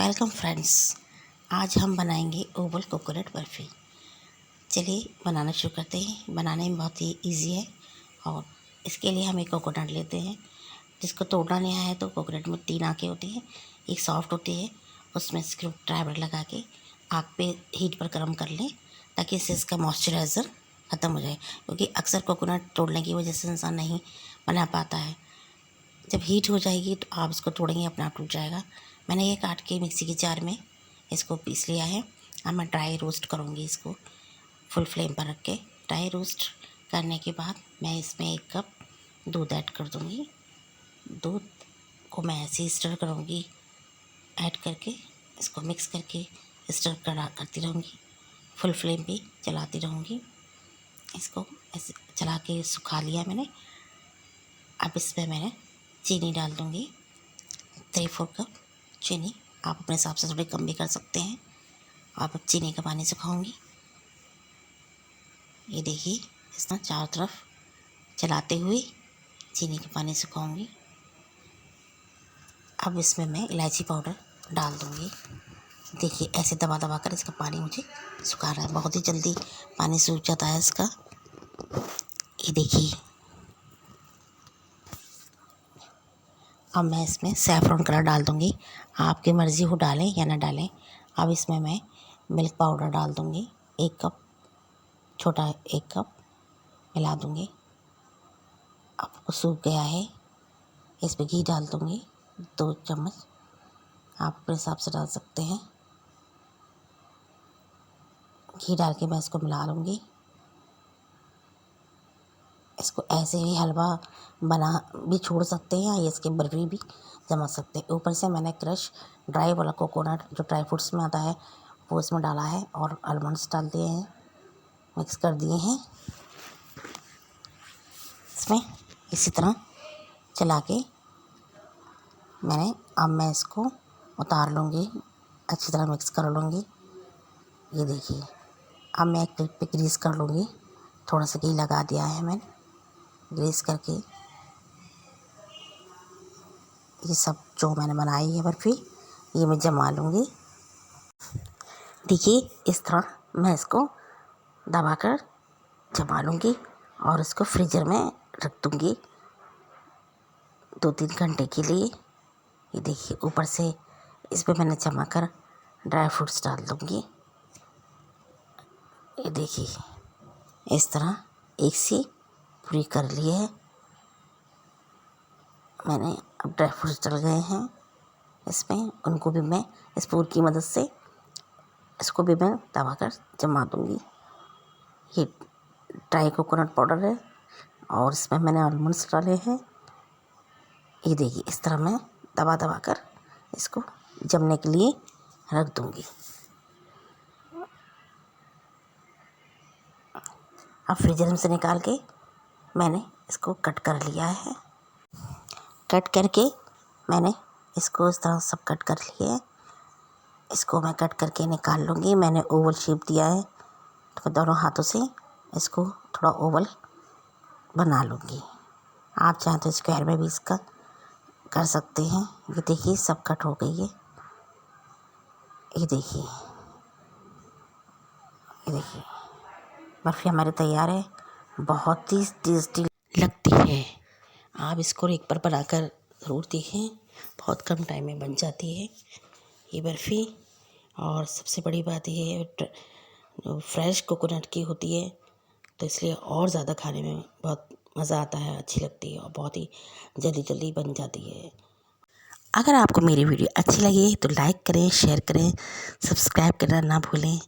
Welcome friends. आज हम बनाएंगे ओवल कोकोनट बर्फ़ी। चलिए बनाना शुरू करते हैं। बनाने में बहुत ही इजी है और इसके लिए हम एक कोकोनट लेते हैं। जिसको तोड़ना नहीं आया है तो कोकोनट में 3 आँखें होती हैं, एक सॉफ्ट होती है, उसमें स्क्रू ड्राइवर लगा के आग पे हीट पर गर्म कर लें ताकि इससे इसका मॉइस्चराइज़र ख़त्म हो जाए, क्योंकि अक्सर कोकोनट तोड़ने की वजह से इंसान नहीं बना पाता है। जब हीट हो जाएगी तो आप इसको तोड़ेंगे, अपने आप टूट जाएगा। मैंने ये काट के मिक्सी के जार में इसको पीस लिया है। अब मैं ड्राई रोस्ट करूँगी इसको फुल फ्लेम पर रख के। ड्राई रोस्ट करने के बाद मैं इसमें 1 कप दूध ऐड कर दूँगी। दूध को मैं ऐसे ही स्टर करूँगी, ऐड करके इसको मिक्स करके स्टर करती रहूँगी। फुल फ्लेम पे चलाती रहूँगी। इसको ऐसे चला के सुखा लिया मैंने। अब इसमें मैंने चीनी डाल दूँगी, 3-4 कप चीनी। आप अपने हिसाब से थोड़ी कम भी कर सकते हैं। अब चीनी का पानी सुखाऊंगी। ये देखिए, इस तरह चारों तरफ चलाते हुए चीनी का पानी सुखाऊंगी। अब इसमें मैं इलायची पाउडर डाल दूँगी। देखिए, ऐसे दबा दबा कर इसका पानी मुझे सुखाना है। बहुत ही जल्दी पानी सूख जाता है इसका। ये देखिए, अब मैं इसमें सैफ़रॉन कलर डाल दूँगी। आपकी मर्ज़ी हो डालें या ना डालें। अब इसमें मैं मिल्क पाउडर डाल दूँगी, 1 कप, छोटा 1 कप मिला दूँगी। अब वो सूख गया है। इसमें घी डाल दूँगी, 2 चम्मच। आप अपने हिसाब से डाल सकते हैं। घी डाल के मैं इसको मिला लूँगी। इसको ऐसे ही हलवा बना भी छोड़ सकते हैं या इसके बर्फ़ी भी जमा सकते हैं। ऊपर से मैंने क्रश ड्राई वाला कोकोनट जो ड्राई फ्रूट्स में आता है वो इसमें डाला है और आलमंड्स डाल दिए हैं, मिक्स कर दिए हैं इसमें। इसी तरह चला के मैं इसको उतार लूँगी, अच्छी तरह मिक्स कर लूँगी। ये देखिए, अब मैं एक प्लेट पे ग्रीस कर लूँगी। थोड़ा सा घी लगा दिया है मैंने, ग्रीस करके ये सब जो मैंने बनाई है बर्फ़ी, ये मैं जमा लूँगी। देखिए, इस तरह मैं इसको दबाकर जमा लूँगी और इसको फ्रीज़र में रख दूँगी 2-3 घंटे के लिए। ये देखिए, ऊपर से इस पे मैंने जमा कर ड्राई फ्रूट्स डाल दूँगी। ये देखिए, इस तरह एक सी पूरी कर ली है मैंने। अब ड्राई फ्रूट्स डल गए हैं इसमें, उनको भी मैं स्पून की मदद से इसको भी मैं दबाकर जमा दूँगी। ये ड्राई कोकोनट पाउडर है और इसमें मैंने आलमंड्स डाले हैं। ये देखिए, इस तरह मैं दबा दबा कर इसको जमने के लिए रख दूँगी। अब फ्रीजर से निकाल के मैंने इसको कट कर लिया है। कट करके मैंने इसको इस तरह सब कट कर लिए। इसको मैं कट करके निकाल लूँगी। मैंने ओवल शेप दिया है तो मैं दोनों हाथों से इसको थोड़ा ओवल बना लूँगी। आप चाहें तो स्क्वायर में भी इसका कर सकते हैं। ये देखिए, सब कट हो गई है। ये देखिए, बर्फ़ी हमारी तैयार है। बहुत ही टेस्टी लगती है। आप इसको एक बार बनाकर ज़रूर देखें, बहुत कम टाइम में बन जाती है ये बर्फ़ी। और सबसे बड़ी बात ये है, फ्रेश कोकोनट की होती है तो इसलिए और ज़्यादा खाने में बहुत मज़ा आता है, अच्छी लगती है और बहुत ही जल्दी जल्दी बन जाती है। अगर आपको मेरी वीडियो अच्छी लगी तो लाइक करें, शेयर करें, सब्सक्राइब करना ना भूलें।